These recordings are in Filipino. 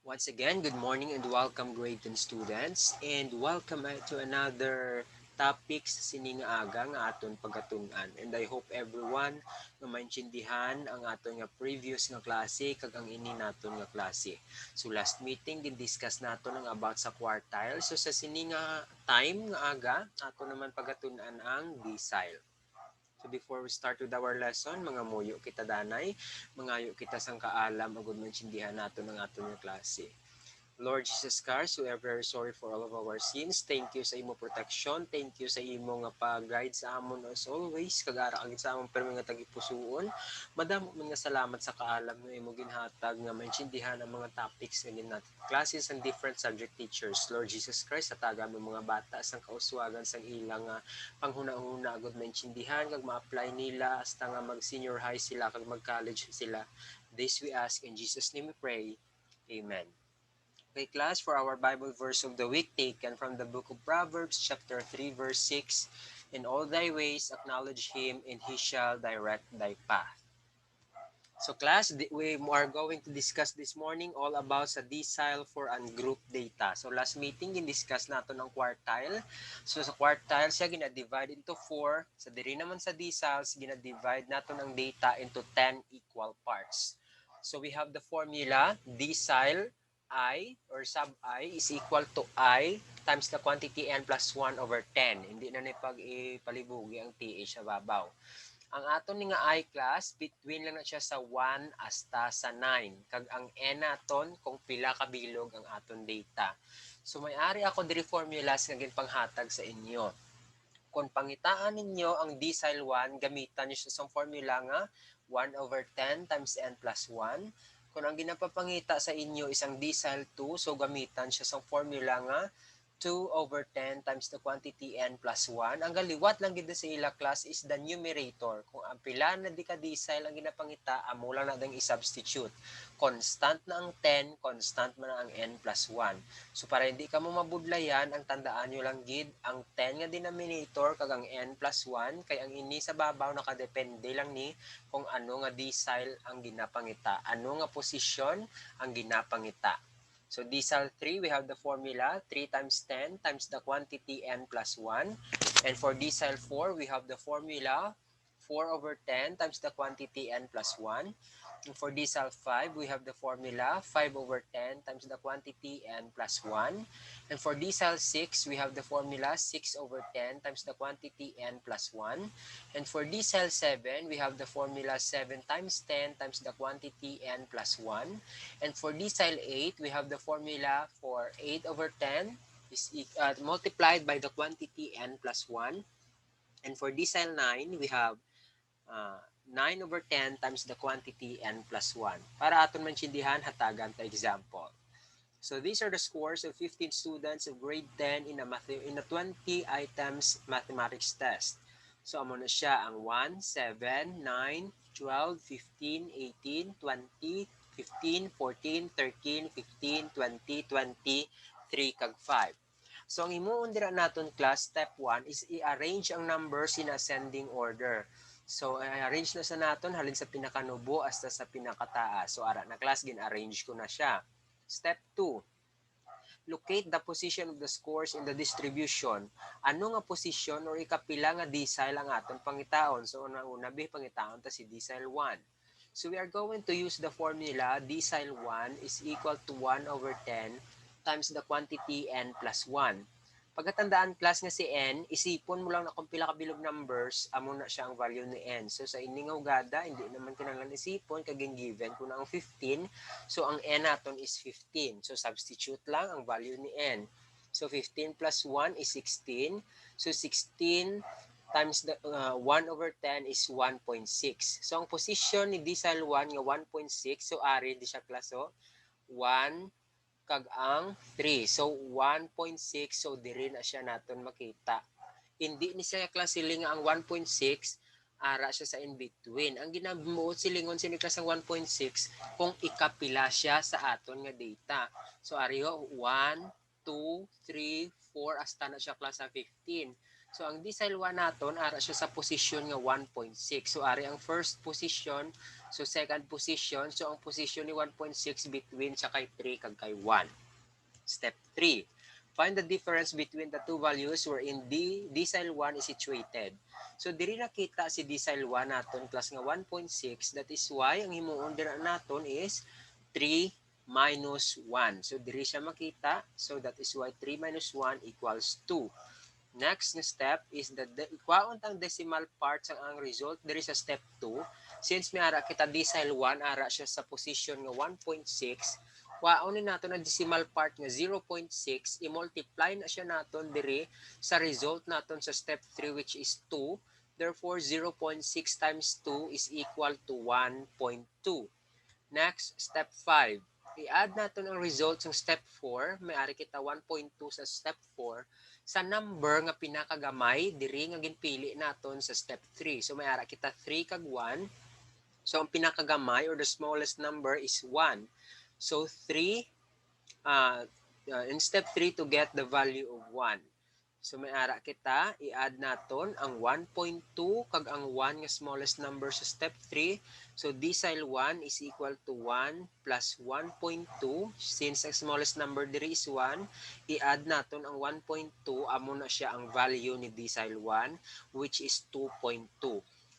Once again, good morning and welcome grade 10 students and welcome to another topic sa sining aga nga aton pagatunan. And I hope everyone nga maintindihan ang aton nga previous nga klase kag ang ini naton nga klase. So last meeting din-discuss naton ang about sa quartile. So sa sining nga time nga aga, aton naman pagatunan ang decile. So before we start with our lesson, mga muyo kita danay, mangayo kita sang kaalam agud maintindihan nato ng aton nga klase. Lord Jesus Christ, we are very sorry for all of our sins. Thank you sa imo protection. Thank you sa imo nga pag-guide sa amon as always. Kagara ang sa amon pero nga tagipusoon. Madamo man nga salamat sa kaalam nga imo ginhatag nga maintindihan ang mga topics nga ginat classes and different subject teachers. Lord Jesus Christ, hatagan mo mga bata sang kauswagan sang ilang panghuna-huna agud maintindihan kag ma-apply nila hasta nga mag senior high sila kag mag college sila. This we ask in Jesus name we pray. Amen. Okay, class, for our Bible verse of the week taken from the book of Proverbs, chapter 3, verse 6. In all thy ways acknowledge him, and he shall direct thy path. So class, we are going to discuss this morning all about sa decile for ungroup data. So last meeting, in-discuss nato ng quartile. So sa quartile, siya gina-divide into 4. Sa diri naman sa deciles, gina-divide nato ng data into 10 equal parts. So we have the formula, decile I or sub I is equal to I times the quantity n plus 1 over 10. Hindi na ipalibugi ang TH sa babaw. Ang aton ni nga I class, between lang na siya sa 1 hasta sa 9. Kag ang N naton, kung pila kabilog ang aton data. So may ari ako diri formulas nga ginpanghatag sa inyo. Kung pangitaan ninyo ang decile 1, gamitan nyo siya sa formula nga 1 over 10 times n plus 1. Kung ang ginapapangita sa inyo isang decile 2, so gamitan siya sa formula nga 2 over 10 times the quantity n plus 1. Ang galiwat lang gid sa ila class is the numerator. Kung ang pila na di ka decile ang ginapangita, amo lang na dang i-substitute. Constant na ang 10, constant man ang n plus 1. So para hindi ka mo mabudlayan, ang tandaan nyo lang gid, ang 10 nga denominator kag ang n plus 1, kay ang ini sa babaw nakadepende lang ni kung ano nga decile ang ginapangita. Ano nga posisyon ang ginapangita. So decile 3, we have the formula 3 times 10 times the quantity n plus 1. And for decile 4, we have the formula 4 over 10 times the quantity n plus 1. And for decile 5, we have the formula 5 over 10 times the quantity n plus 1. And for decile 6, we have the formula 6 over 10 times the quantity n plus 1. And for decile 7, we have the formula 7 times 10 times the quantity n plus 1. And for decile 8, we have the formula for 8 over 10 is multiplied by the quantity n plus 1. And for decile 9, we have 9 over 10 times the quantity n plus 1. Para aton maintindihan, hatagan ta example. So these are the scores of 15 students of grade 10 in a 20 items mathematics test. So amo na siya ang 1, 7, 9, 12, 15, 18, 20, 15, 14, 13, 15, 20, 23 kag 5. So ang imuon dira naton class step 1 is i-arrange ang numbers in ascending order. So i-arrange na sa naton halin sa pinakanubo hasta sa pinakataas. So ara na class gin-arrange ko na siya. Step 2. Locate the position of the scores in the distribution. Ano nga position or ikapila nga decile ang aton pangitaon? So una pangitaon ta si decile 1. So we are going to use the formula decile 1 is equal to 1 over 10 times the quantity n plus 1. Pagkatandaan class nga si n, isipon mo lang na kung pila kabilog numbers, amo na siya ang value ni n. So sa ining ugada, hindi naman kinahanglan isipon kaging given ko na ang 15. So ang n naton is 15. So substitute lang ang value ni n. So 15 plus 1 is 16. So 16 times the 1 over 10 is 1.6. So ang position ni decile 1 nga 1.6. So ari di siya class 1 kag ang 3. So 1.6, so diri na siya naton makita. Hindi ni siya klasiling ang 1.6, ara siya sa in between. Ang ginabuot silingon sini klas ang 1.6 kung ikapila siya sa aton nga data. So ari 1, 2, 3, 4 hasta na siya klas sa 15. So ang decile 1 naton ara siya sa position nga 1.6. So ari ang first position, so second position, so ang position ni 1.6 between sa kay 3 kag kay 1. Step 3. Find the difference between the two values wherein decile 1 is situated. So diri nakita si decile 1 naton class nga 1.6, that is why ang himuon dira naton is 3 minus 1. So diri siya makita, so that is why 3 minus 1 equals 2. Next na step is the ikwaon tang decimal parts ang result diri sa step 2. Since may ara kita decile 1, ara siya sa position nga 1.6, kwaon ni nato na decimal part nga 0.6, i-multiply na siya naton diri sa result naton sa step 3 which is 2. Therefore 0.6 times 2 is equal to 1.2. Next, step 5. I-add natin ang results ng step 4. May ari kita 1.2 sa step 4 sa number nga pinakagamay diri nga ginpili naton sa step 3. So may ara kita 3 kag 1. So ang pinakagamay or the smallest number is 1. So 3 in step 3 to get the value of 1. So may ara kita, i-add naton ang 1.2 kag ang 1 nga smallest number sa step 3. So decile 1 is equal to 1 plus 1.2. Since ang smallest number diri is 1, i-add naton ang 1.2, amo na siya ang value ni decile 1 which is 2.2.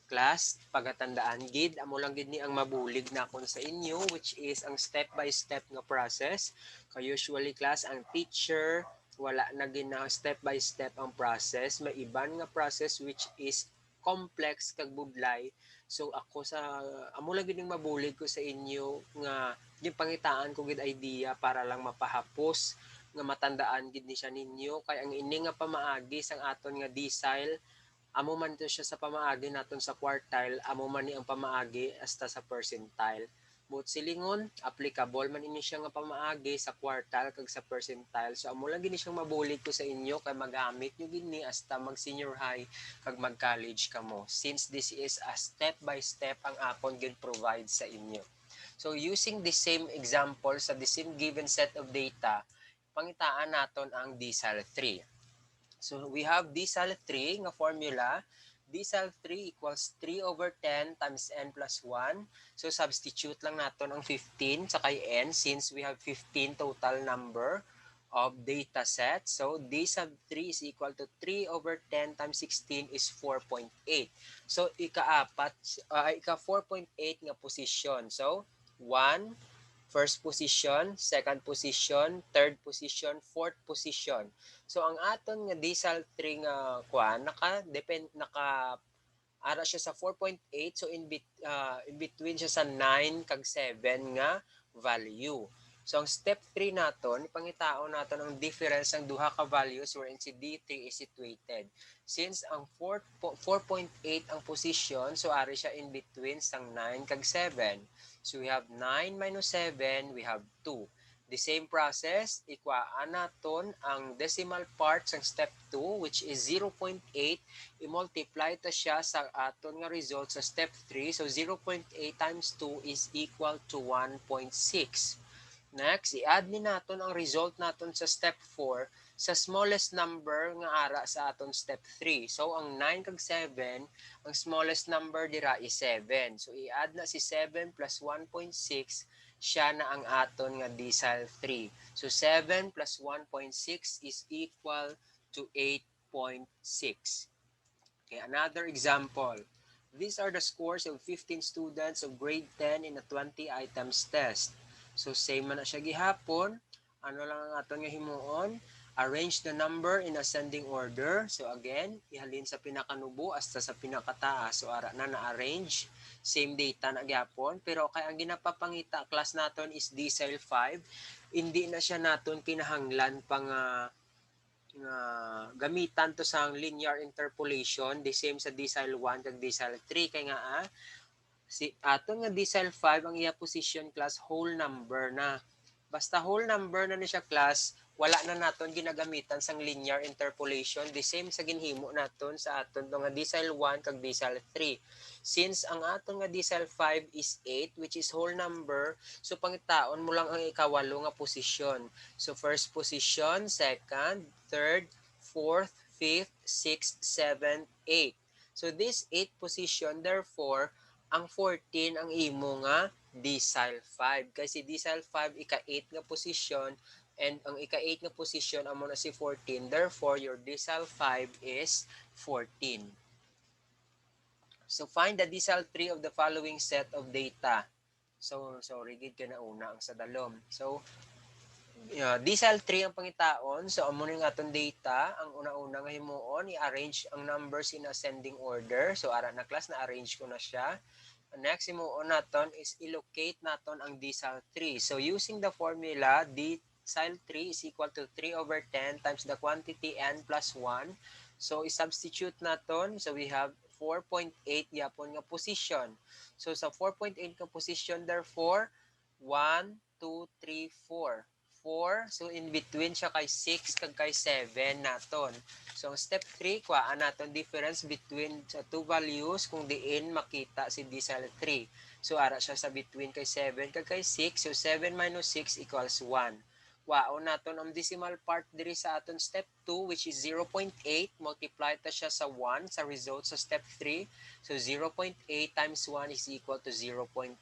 Class, pagatandaan gid, amo lang gid ni ang mabulig na kon sa inyo which is ang step by step nga process. Kay usually class ang teacher wala na gina step by step ang process, may iban nga process which is complex kag budlay. So ako sa amo lang gid mabulig ko sa inyo nga yung pangitaan ko gid idea para lang mapahapos nga matandaan gid ni siya ninyo kay ang ini nga pamaagi sang aton nga decile amo man to siya sa pamaagi naton sa quartile, amo man ni ang pamaagi hasta sa percentile. But silingon, applicable man ini siya nga pamaagi sa quartile kag sa percentile. So amo lang gini siyang mabulig ko sa inyo kay magamit nyo gini hasta mag senior high kag mag college kamo. Since this is a step by step ang akon gid provide sa inyo. So using the same example sa the same given set of data, pangitaan naton ang decile 3. So we have decile 3 nga formula. Decile 3 equals 3 over 10 times n plus 1. So substitute lang natin ang 15 sa kay n since we have 15 total number of data sets. So d sub 3 is equal to 3 over 10 times 16 is 4.8. So ika 4.8 nga position. So 1, first position, second position, third position, fourth position. So ang aton nga decile 3 nga kuan naka ara siya sa 4.8, so in between siya sa 9 kag 7 nga value. So ang step 3 naton ipangitaon naton ang difference ng duha ka values wherein si D3 is situated. Since ang 4.8 ang position, so ari siya in between sang 9 kag 7. So we have 9 minus 7, we have 2. The same process, ikwaan naton ang decimal parts ng step 2 which is 0.8. I-multiply ta siya sa aton nga result sa step 3. So 0.8 times 2 is equal to 1.6. Next, i-add ni naton ang result naton sa step 4 sa smallest number nga ara sa aton step 3. So ang 9 kag 7, ang smallest number dira is 7. So i-add na si 7 plus 1.6, siya na ang aton nga decile 3. So 7 plus 1.6 is equal to 8.6. Okay, another example. These are the scores of 15 students of grade 10 in a 20 items test. So same man na siya gihapon. Ano lang ang aton nga himuon? Arrange the number in ascending order. So again, ihalin sa pinakanubo hasta sa pinakataas. So ara na na-arrange. Same data na gyapon. Pero kay ang ginapapangita class naton is decile 5. Hindi na siya naton kinahanglan pang gamitan to sa linear interpolation. The same sa decile 1 kag decile 3 kay nga si aton nga decile 5 ang iya position class whole number na. Basta whole number na ni siya class, wala na naton ginagamitan sang linear interpolation. The same sa ginhimo naton sa aton nga decile 1 kag decile 3. Since ang aton nga decile 5 is 8 which is whole number, so pangitaon mo lang ang ikawalo nga posisyon. So first position, second, third, fourth, 5th, 6th, 7th, 8th. So this 8th position, therefore, ang 14 ang imo nga decile 5. Kasi decile 5 ika-8 nga position and ang ika-8 nga position amo na si 14. Therefore, your decile 5 is 14. So find the decile 3 of the following set of data. So rigid ka na una ang sa dalom. So decile 3 ang pangitaon. So amo ning aton data, ang una-una nga himuon i-arrange ang numbers in ascending order. So ara na class na arrange ko na siya. Next himuon naton is i-locate naton ang decile 3. So using the formula, decile 3 is equal to 3 over 10 times the quantity n plus 1. So i-substitute naton. So we have 4.8 yapon nga position. So sa 4.8 nga position, therefore 1, 2, 3, 4. 4. So in between siya kay 6 kag kay 7 naton. So step 3, kuhaan naton difference between sa two values kung diin makita si decile 3. So ara siya sa between kay 7 kag kay 6. So 7 minus 6 equals 1. Kuhaan naton ang decimal part diri sa aton step 2 which is 0.8. Multiply ta siya sa 1 sa result sa step 3. So 0.8 times 1 is equal to 0.8.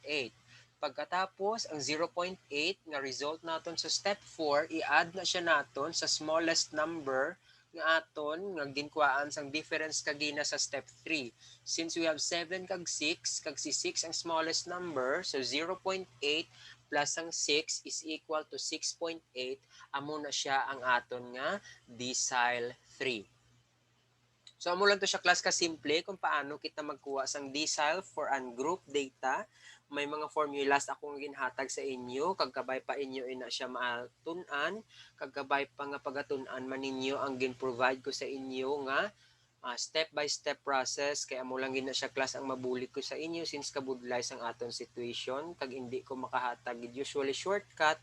Pagkatapos, ang 0.8 nga result naton sa step 4, i-add na siya naton sa smallest number nga aton nga ginkuhaan sang difference kagina sa step 3. Since we have 7 kag 6, kag si 6 ang smallest number, so 0.8 plus ang 6 is equal to 6.8, amo na siya ang aton nga decile 3. So amo lang to siya class ka simple kung paano kita magkuha sang decile for ungroup data. May mga formulas akong ginhatag sa inyo, kagkabay pa inyo ina siya maatun-an, kagkabay pa nga pagatun-an man ninyo ang gin-provide ko sa inyo nga step by step process. Kaya amo lang gina siya class ang mabulig ko sa inyo since kabudlay sang aton situation kag hindi ko makahatag usually shortcut.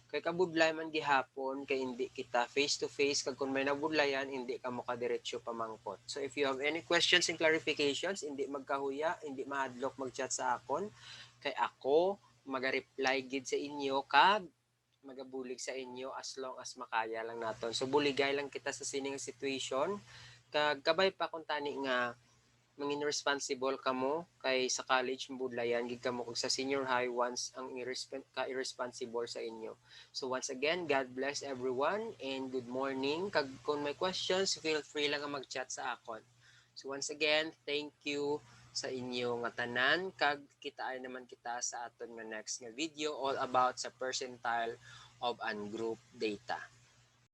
Kay kabudlay man gihapon kay hindi kita face to face kag kung may nabudlayan hindi ka makadiretso pamangkot. So if you have any questions and clarifications, hindi magkahuya, hindi mahadlok mag-chat sa akon kay ako maga-reply gid sa inyo kag magabulig sa inyo as long as makaya lang naton. So buligay lang kita sa sining situation kag kabay pa kung tani nga mangin responsible kamo kay sa college budlayan gid kamo kag sa senior high once ang irresponsible sa inyo. So once again, God bless everyone and good morning. Kag kung may questions, feel free lang nga mag-chat sa akon. So once again, thank you sa inyo nga tanan kag kita ay naman kita sa aton nga next nga video all about sa percentile of ungroup data.